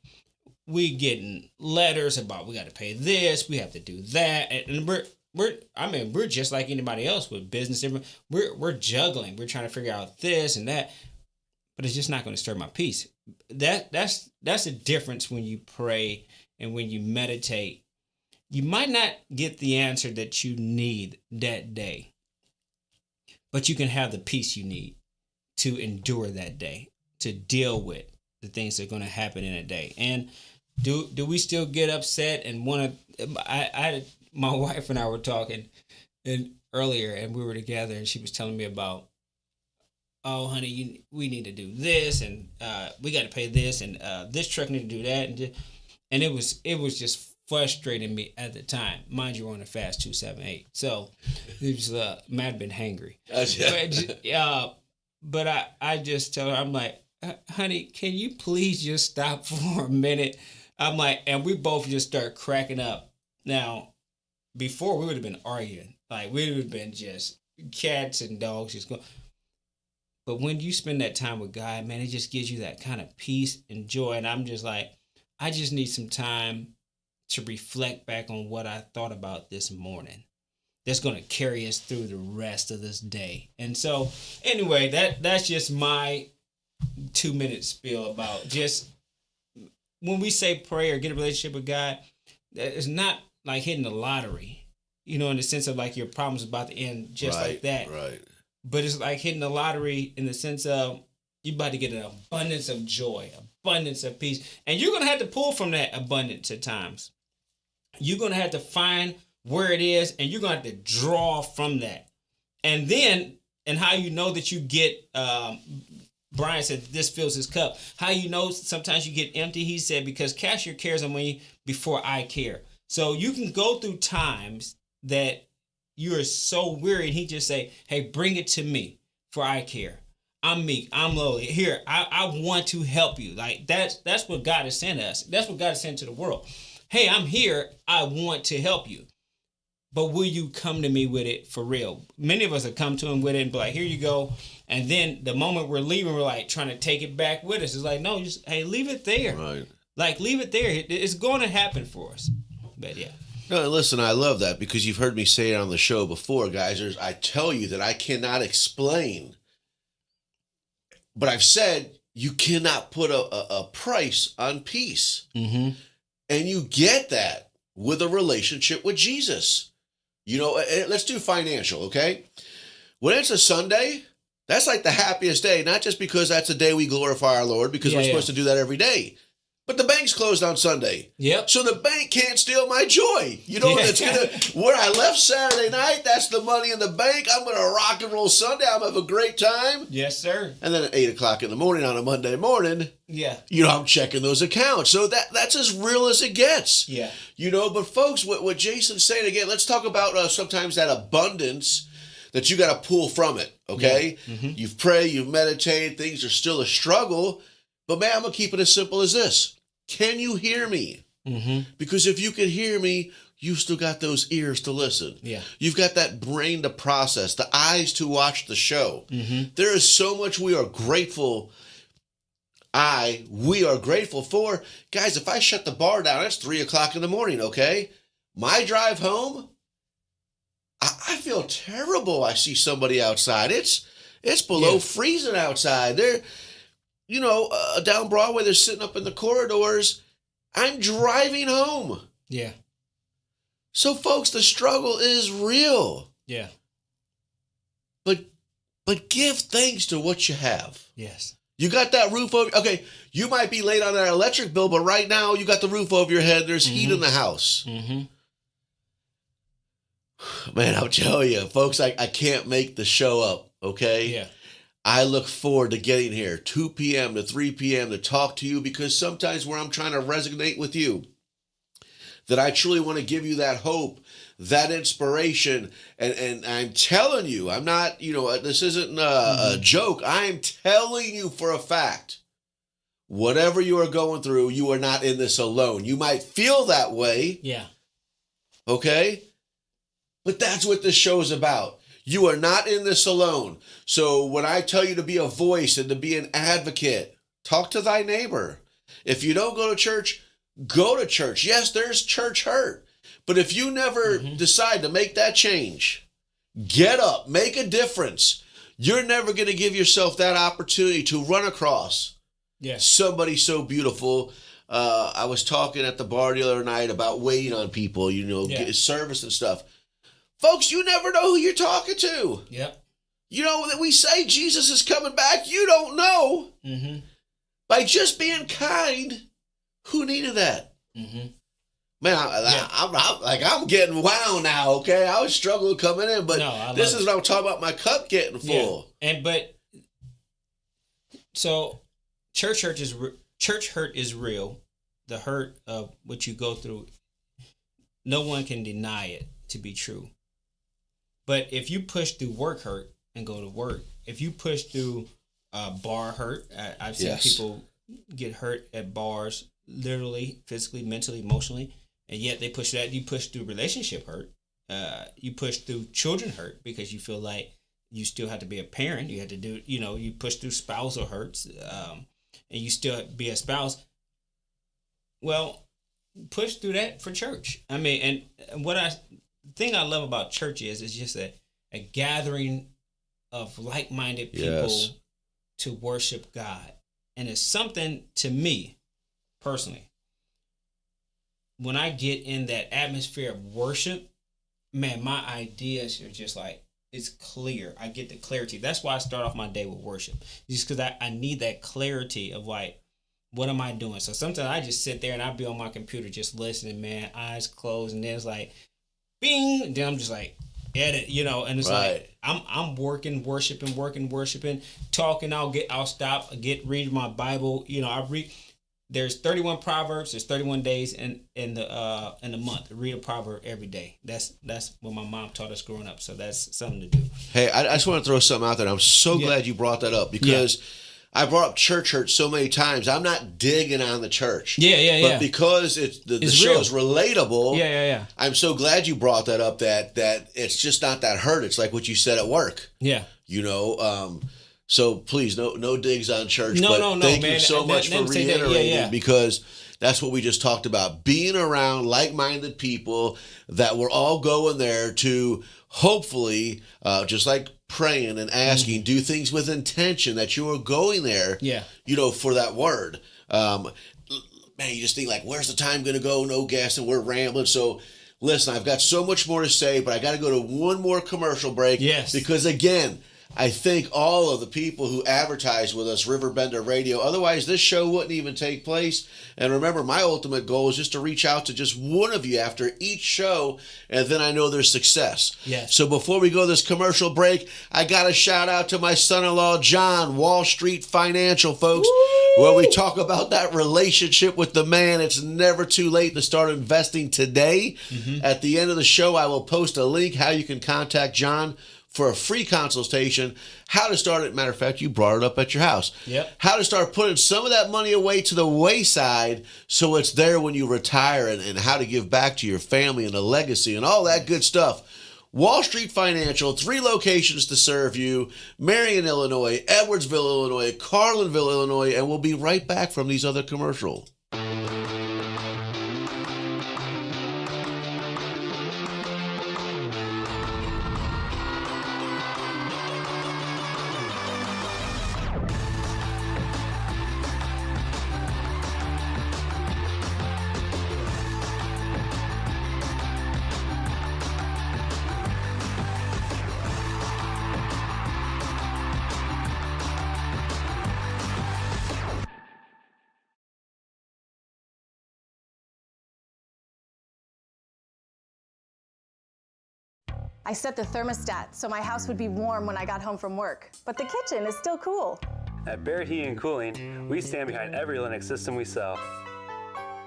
we getting letters about we got to pay this, we have to do that, and we're just like anybody else with business. We're juggling. We're trying to figure out this and that, but it's just not going to disturb my peace. That's the difference when you pray and when you meditate. You might not get the answer that you need that day, but you can have the peace you need to endure that day, to deal with the things that are going to happen in a day. And do we still get upset and want to? My wife and I were talking earlier, and we were together, and she was telling me about, oh, honey, we need to do this, and we got to pay this, and this truck need to do that, and it was just frustrating me at the time. Mind you, we're on a fast 278, so it was might have been hangry. But I just tell her, I'm like, honey, can you please just stop for a minute? I'm like, and we both just start cracking up. Now, before we would have been arguing, like we would have been just cats and dogs just going. But when you spend that time with God, man, it just gives you that kind of peace and joy. And I'm just like, I just need some time to reflect back on what I thought about this morning. That's going to carry us through the rest of this day. And so, anyway, that's just my 2-minute spiel about just when we say pray or get a relationship with God, it's not like hitting the lottery, in the sense of like your problem's about to end just like that. Right. But it's like hitting the lottery in the sense of you're about to get an abundance of joy, abundance of peace. And you're going to have to pull from that abundance at times. You're going to have to find where it is, and you're going to have to draw from that. And then, and how you know that you get, Brian said, this fills his cup. How you know sometimes you get empty, he said, because cast your cares on me before I care. So you can go through times that you are so weary, and he just say, hey, bring it to me, for I care. I'm meek, I'm lowly. Here, I want to help you. Like that's what God has sent us. That's what God has sent to the world. Hey, I'm here. I want to help you. But will you come to me with it for real? Many of us have come to him with it and be like, here you go. And then the moment we're leaving, we're like trying to take it back with us. It's like, no, just, hey, leave it there. Right. Like, leave it there. It's going to happen for us. But yeah. No, listen, I love that because you've heard me say it on the show before, guys. I tell you that I cannot explain. But I've said you cannot put a price on peace. Mm-hmm. And you get that with a relationship with Jesus. Let's do financial, okay? When it's a Sunday, that's like the happiest day, not just because that's the day we glorify our Lord, because we're supposed to do that every day. But the bank's closed on Sunday. Yep. So the bank can't steal my joy. It's where I left Saturday night, that's the money in the bank. I'm going to rock and roll Sunday. I'm going to have a great time. Yes, sir. And then at 8 o'clock in the morning on a Monday morning, I'm checking those accounts. So that's as real as it gets. Yeah. But folks, what Jason's saying again, let's talk about sometimes that abundance that you got to pull from it, okay? Yeah. Mm-hmm. You've prayed, you've meditated, things are still a struggle. But man, I'm going to keep it as simple as this. Can you hear me? Mm-hmm. Because if you can hear me, you've still got those ears to listen. Yeah. You've got that brain to process, the eyes to watch the show. Mm-hmm. There is so much we are grateful. we are grateful for. Guys, if I shut the bar down, it's 3 o'clock in the morning, okay? My drive home, I feel terrible. I see somebody outside. It's below freezing outside. They're, down Broadway, they're sitting up in the corridors. I'm driving home. Yeah. So, folks, the struggle is real. Yeah. But give thanks to what you have. Yes. You got that roof over. Okay, you might be late on that electric bill, but right now you got the roof over your head. There's heat in the house. Mm-hmm. Man, I'll tell you, folks, I can't make the show up, okay? Yeah. I look forward to getting here 2 p.m. to 3 p.m. to talk to you, because sometimes where I'm trying to resonate with you, that I truly want to give you that hope, that inspiration. And I'm telling you, I'm not, this isn't a joke. I'm telling you for a fact, whatever you are going through, you are not in this alone. You might feel that way. Yeah. Okay? But that's what this show is about. You are not in this alone. So when I tell you to be a voice and to be an advocate, talk to thy neighbor. If you don't go to church, go to church. Yes, there's church hurt. But if you never decide to make that change, get up, make a difference, you're never going to give yourself that opportunity to run across somebody so beautiful. I was talking at the bar the other night about waiting on people, service and stuff. Folks, you never know who you're talking to. Yep. That we say Jesus is coming back. You don't know. Mm-hmm. By just being kind, who needed that? Mm-hmm. Man, I'm getting wow now, okay? I was struggling coming in, but this is what I'm talking about, my cup getting full. Yeah. So church hurt is real. The hurt of what you go through, no one can deny it to be true. But if you push through work hurt and go to work, if you push through bar hurt, I've seen people get hurt at bars, literally, physically, mentally, emotionally, and yet they push that. You push through relationship hurt. You push through children hurt because you feel like you still have to be a parent. You had to do, you push through spousal hurts, and you still be a spouse. Well, push through that for church. I mean, and thing I love about church is just a gathering of like-minded people to worship God. And it's something to me, personally, when I get in that atmosphere of worship, man, my ideas are just like, it's clear. I get the clarity. That's why I start off my day with worship. Just because I need that clarity of like, what am I doing? So sometimes I just sit there and I'll be on my computer just listening, man, eyes closed, and then it's like, bing, and then I'm just like, edit, and it's like I'm working, worshiping, talking. I'll stop, read my Bible. I read. There's 31 proverbs. There's 31 days in the month. Read a proverb every day. That's what my mom taught us growing up. So that's something to do. Hey, I just want to throw something out there. I'm so glad you brought that up, because I brought up church hurt so many times. I'm not digging on the church. But because the show is relatable, I'm so glad you brought that up, that it's just not that hurt. It's like what you said at work. Yeah. So please, no digs on church. No, thank man. you so much for reiterating, because that's what we just talked about. Being around like-minded people that we're all going there to hopefully, just like praying and asking, do things with intention, that you are going there, for that word. Man, you just think like, where's the time going to go? No gas, and we're rambling. So listen, I've got so much more to say, but I got to go to one more commercial break. Yes. Because again, I thank all of the people who advertise with us, RiverBender Radio. Otherwise, this show wouldn't even take place. And remember, my ultimate goal is just to reach out to just one of you after each show, and then I know there's success. Yes. So before we go to this commercial break, I got to shout out to my son-in-law, John, Wall Street Financial, folks. Woo! Where we talk about that relationship with the man. It's never too late to start investing today. Mm-hmm. At the end of the show, I will post a link how you can contact John for a free consultation, how to start it. Matter of fact, you brought it up at your house. Yep. How to start putting some of that money away to the wayside so it's there when you retire, and how to give back to your family and a legacy and all that good stuff. Wall Street Financial, 3 locations to serve you: Marion, Illinois, Edwardsville, Illinois, Carlinville, Illinois, and we'll be right back from these other commercials. I set the thermostat so my house would be warm when I got home from work, but the kitchen is still cool. At Barrett Heating and Cooling, we stand behind every Lennox system we sell.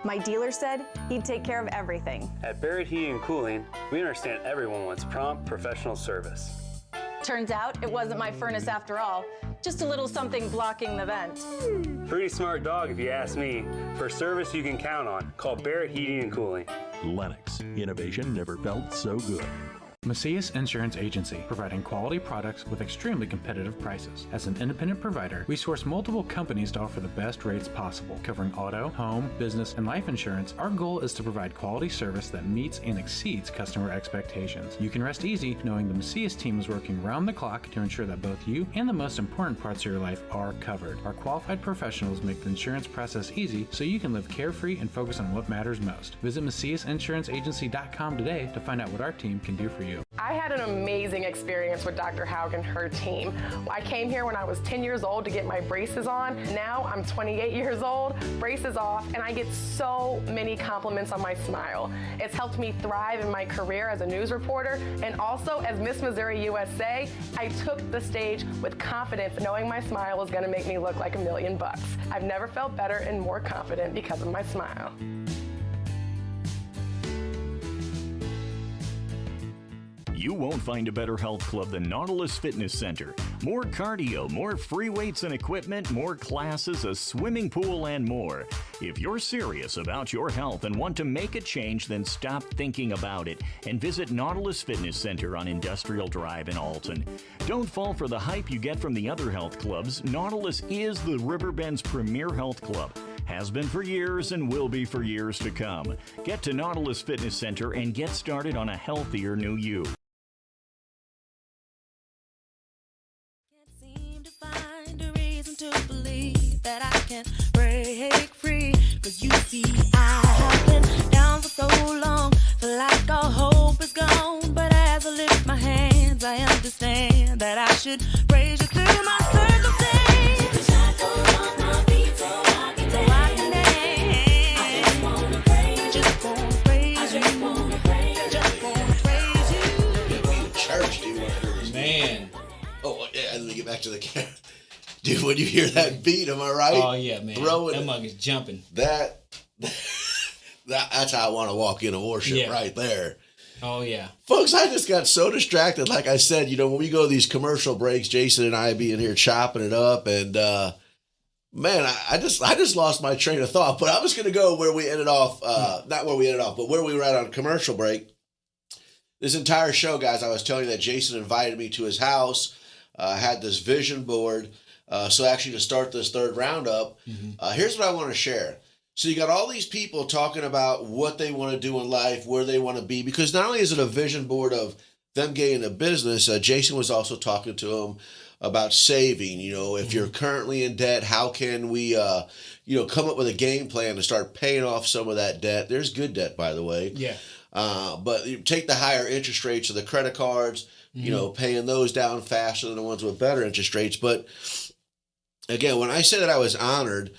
My dealer said he'd take care of everything. At Barrett Heating and Cooling, we understand everyone wants prompt, professional service. Turns out it wasn't my furnace after all, just a little something blocking the vent. Pretty smart dog if you ask me. For service you can count on, call Barrett Heating and Cooling. Lennox. Innovation never felt so good. Macias Insurance Agency, providing quality products with extremely competitive prices. As an independent provider, we source multiple companies to offer the best rates possible. Covering auto, home, business, and life insurance, our goal is to provide quality service that meets and exceeds customer expectations. You can rest easy knowing the Macias team is working round the clock to ensure that both you and the most important parts of your life are covered. Our qualified professionals make the insurance process easy so you can live carefree and focus on what matters most. Visit MaciasInsuranceAgency.com today to find out what our team can do for you. I had an amazing experience with Dr. Haug and her team. I came here when I was 10 years old to get my braces on. Now I'm 28 years old, braces off, and I get so many compliments on my smile. It's helped me thrive in my career as a news reporter, and also as Miss Missouri USA, I took the stage with confidence, knowing my smile was gonna make me look like $1 million. I've never felt better and more confident because of my smile. You won't find a better health club than Nautilus Fitness Center. More cardio, more free weights and equipment, more classes, a swimming pool, and more. If you're serious about your health and want to make a change, then stop thinking about it and visit Nautilus Fitness Center on Industrial Drive in Alton. Don't fall for the hype you get from the other health clubs. Nautilus is the Riverbend's premier health club. Has been for years and will be for years to come. Get to Nautilus Fitness Center and get started on a healthier new you. To believe that I can break free, 'cause you see I have been down for so long, feel like all hope is gone, but as I lift my hands I understand that I should praise you through my circumstance. Shackles on my feet so I can dance. I just wanna praise you, just wanna praise you, just wanna praise you. Get me to church, dude. Man. Oh yeah, let me get back to the camera. Dude, when you hear that beat, am I right? Oh yeah, man. Throwing that mug is jumping. That's how I want to walk into worship right there. Oh yeah. Folks, I just got so distracted. Like I said, when we go to these commercial breaks, Jason and I be in here chopping it up, and man, I just lost my train of thought. But I was gonna go where we ended off, not where we ended off, but where we were at on commercial break. This entire show, guys, I was telling you that Jason invited me to his house, had this vision board. So actually to start this third roundup, here's what I want to share. So you got all these people talking about what they want to do in life, where they want to be, because not only is it a vision board of them getting a business, Jason was also talking to them about saving. If you're currently in debt, how can we, come up with a game plan to start paying off some of that debt? There's good debt, by the way. Yeah. But you take the higher interest rates of the credit cards, paying those down faster than the ones with better interest rates. But again, when I say that I was honored,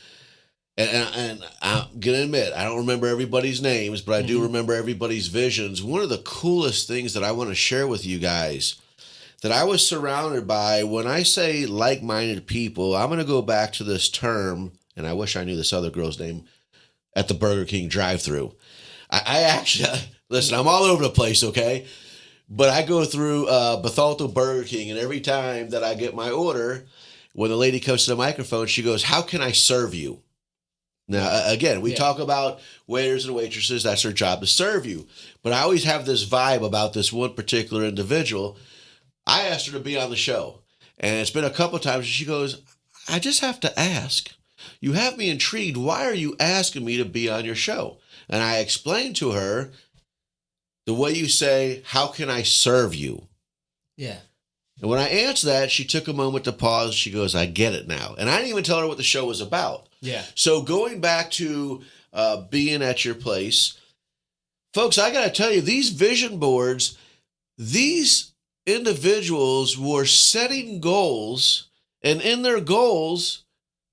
and I'm going to admit, I don't remember everybody's names, but I do remember everybody's visions. One of the coolest things that I want to share with you guys that I was surrounded by, when I say like-minded people, I'm going to go back to this term, and I wish I knew this other girl's name, at the Burger King drive-thru. I actually, listen, I'm all over the place, okay? But I go through Bethalto Burger King, and every time that I get my order, when the lady comes to the microphone, she goes, "How can I serve you?" Now, again, we talk about waiters and waitresses. That's their job to serve you. But I always have this vibe about this one particular individual. I asked her to be on the show, and it's been a couple of times. And she goes, I just have to ask. You have me intrigued. Why are you asking me to be on your show? And I explained to her the way you say, how can I serve you? Yeah. And when I answered that, she took a moment to pause. She goes, I get it now. And I didn't even tell her what the show was about. Yeah. So going back to being at your place, folks, I got to tell you, these vision boards, these individuals were setting goals, and in their goals,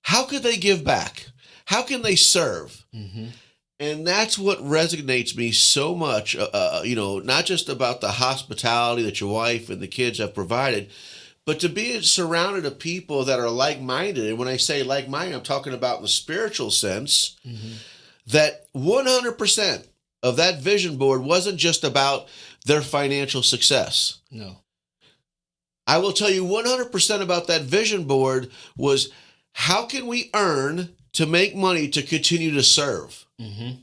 how could they give back? How can they serve? Mm-hmm. And that's what resonates me so much, not just about the hospitality that your wife and the kids have provided, but to be surrounded of people that are like-minded. And when I say like-minded, I'm talking about in the spiritual sense, that 100% of that vision board wasn't just about their financial success. No. I will tell you 100% about that vision board was, how can we earn to make money to continue to serve? Mm-hmm.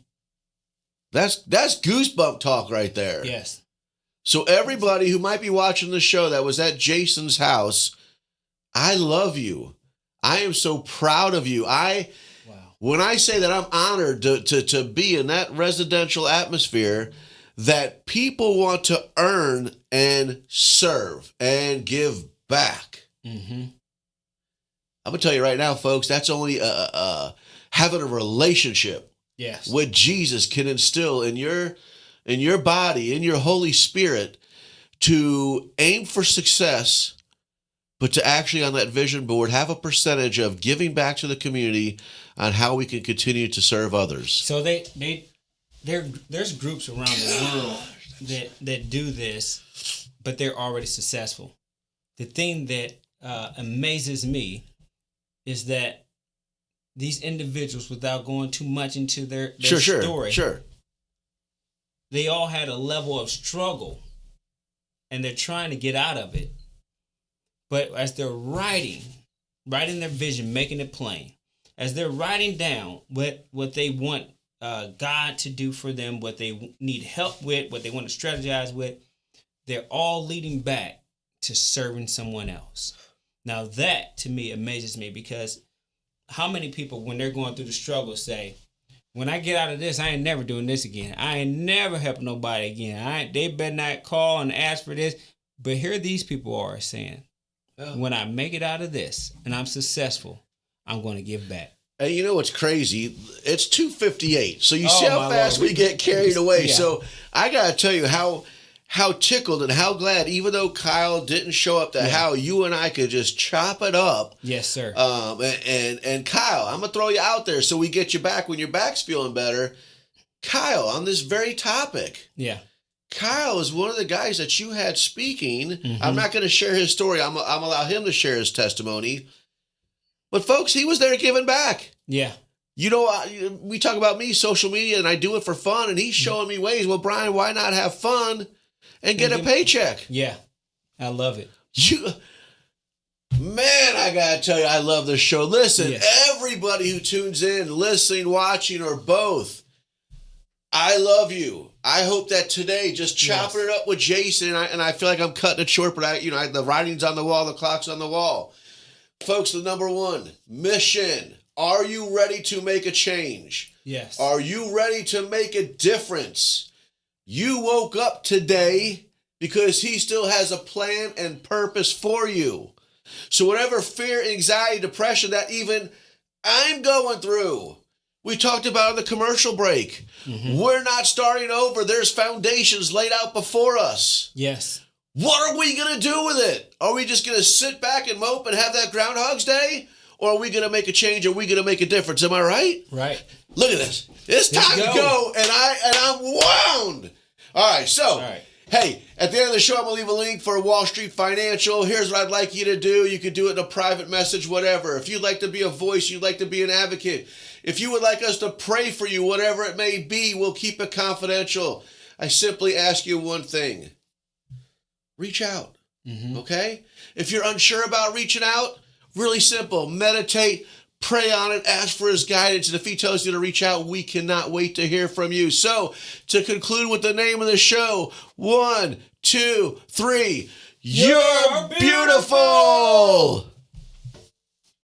That's goosebump talk right there. Yes. So everybody who might be watching the show that was at Jason's house, I love you. I am so proud of you. When I say that I'm honored to be in that residential atmosphere, that people want to earn and serve and give back. Mm-hmm. I'm going to tell you right now, folks, that's only having a relationship with Jesus can instill in your body, in your Holy Spirit, to aim for success, but to actually on that vision board have a percentage of giving back to the community on how we can continue to serve others. So there's groups around the world that do this, but they're already successful. The thing that amazes me is that these individuals, without going too much into their story, they all had a level of struggle, and they're trying to get out of it. But as they're writing their vision, making it plain, as they're writing down what they want God to do for them, what they need help with, what they want to strategize with, they're all leading back to serving someone else. Now that, to me, amazes me, because how many people, when they're going through the struggle, say, when I get out of this, I ain't never doing this again. I ain't never helping nobody again. They better not call and ask for this. But here these people are saying, when I make it out of this and I'm successful, I'm going to give back. And you know what's crazy? It's 2:58. So you see how fast we get carried away. Yeah. So I got to tell you how tickled and how glad, even though Kyle didn't show up, how you and I could just chop it up. Yes, sir. And Kyle, I'm going to throw you out there so we get you back when your back's feeling better. Kyle, on this very topic. Yeah. Kyle is one of the guys that you had speaking. Mm-hmm. I'm not going to share his story. I'm allow him to share his testimony. But folks, he was there giving back. Yeah. You know, we talk about me, social media, and I do it for fun, and he's showing me ways. Well, Brian, why not have fun and get a paycheck? Yeah. I love it. Man, I got to tell you, I love this show. Listen, everybody who tunes in, listening, watching, or both, I love you. I hope that today, just chopping it up with Jason, and I feel like I'm cutting it short, but the writing's on the wall, the clock's on the wall. Folks, the number one, mission. Are you ready to make a change? Yes. Are you ready to make a difference? You woke up today because he still has a plan and purpose for you. So whatever fear, anxiety, depression that even I'm going through, we talked about in the commercial break. Mm-hmm. We're not starting over. There's foundations laid out before us. Yes. What are we going to do with it? Are we just going to sit back and mope and have that Groundhog's Day? Or are we going to make a change? Are we going to make a difference? Am I right? Right. Look at this. It's time to go, and I'm wound. All right, so, hey, at the end of the show, I'm going to leave a link for Wall Street Financial. Here's what I'd like you to do. You could do it in a private message, whatever. If you'd like to be a voice, you'd like to be an advocate. If you would like us to pray for you, whatever it may be, we'll keep it confidential. I simply ask you one thing. Reach out, okay? If you're unsure about reaching out, really simple. Meditate, pray on it, ask for his guidance, and if he tells you to reach out, we cannot wait to hear from you. So, to conclude with the name of the show, 1, 2, 3, you're beautiful!